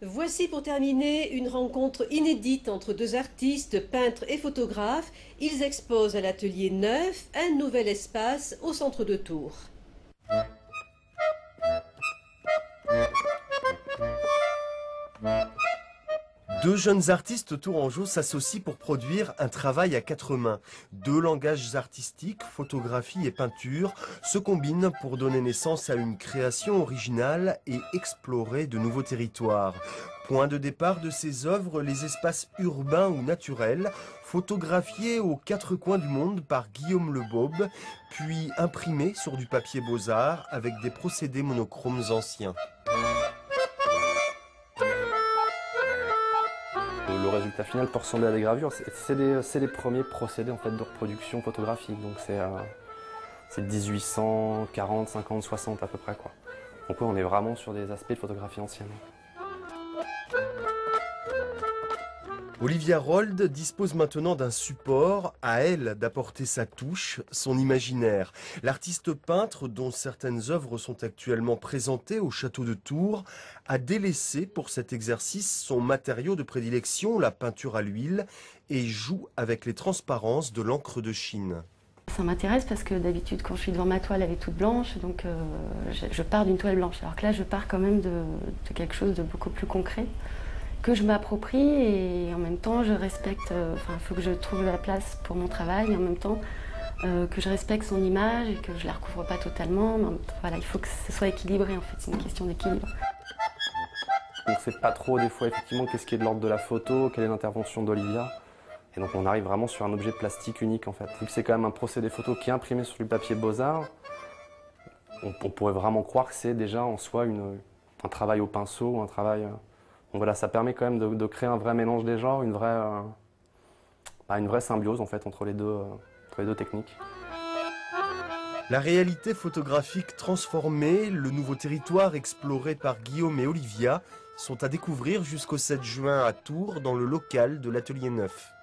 Voici pour terminer une rencontre inédite entre deux artistes, peintres et photographes. Ils exposent à l'atelier Neuf un nouvel espace au centre de Tours. Deux jeunes artistes tourangeaux s'associent pour produire un travail à quatre mains. Deux langages artistiques, photographie et peinture, se combinent pour donner naissance à une création originale et explorer de nouveaux territoires. Point de départ de ces œuvres, les espaces urbains ou naturels, photographiés aux quatre coins du monde par Guillaume Lebaube, puis imprimés sur du papier beaux-arts avec des procédés monochromes anciens. Le résultat final peut ressembler à des gravures. C'est les premiers procédés en fait, de reproduction photographique. Donc c'est 1840, 50, 60 à peu près, quoi. Donc ouais, on est vraiment sur des aspects de photographie ancienne. Olivia Rold dispose maintenant d'un support, à elle d'apporter sa touche, son imaginaire. L'artiste peintre, dont certaines œuvres sont actuellement présentées au château de Tours, a délaissé pour cet exercice son matériau de prédilection, la peinture à l'huile, et joue avec les transparences de l'encre de Chine. Ça m'intéresse parce que d'habitude quand je suis devant ma toile elle est toute blanche, donc je pars d'une toile blanche. Alors que là je pars quand même de quelque chose de beaucoup plus concret, que je m'approprie et en même temps je respecte, il faut que je trouve la place pour mon travail et en même temps que je respecte son image et que je la recouvre pas totalement. Mais voilà, il faut que ce soit équilibré en fait, c'est une question d'équilibre. On ne sait pas trop des fois effectivement qu'est-ce qui est de l'ordre de la photo, quelle est l'intervention d'Olivia. Et donc on arrive vraiment sur un objet plastique unique en fait. Vu que c'est quand même un procédé photo qui est imprimé sur du papier Beaux-Arts, on pourrait vraiment croire que c'est déjà en soi un travail au pinceau, un travail... Donc voilà, ça permet quand même de créer un vrai mélange des genres, une vraie symbiose en fait entre les deux techniques. La réalité photographique transformée, le nouveau territoire exploré par Guillaume et Olivia sont à découvrir jusqu'au 7 juin à Tours dans le local de l'Atelier Neuf.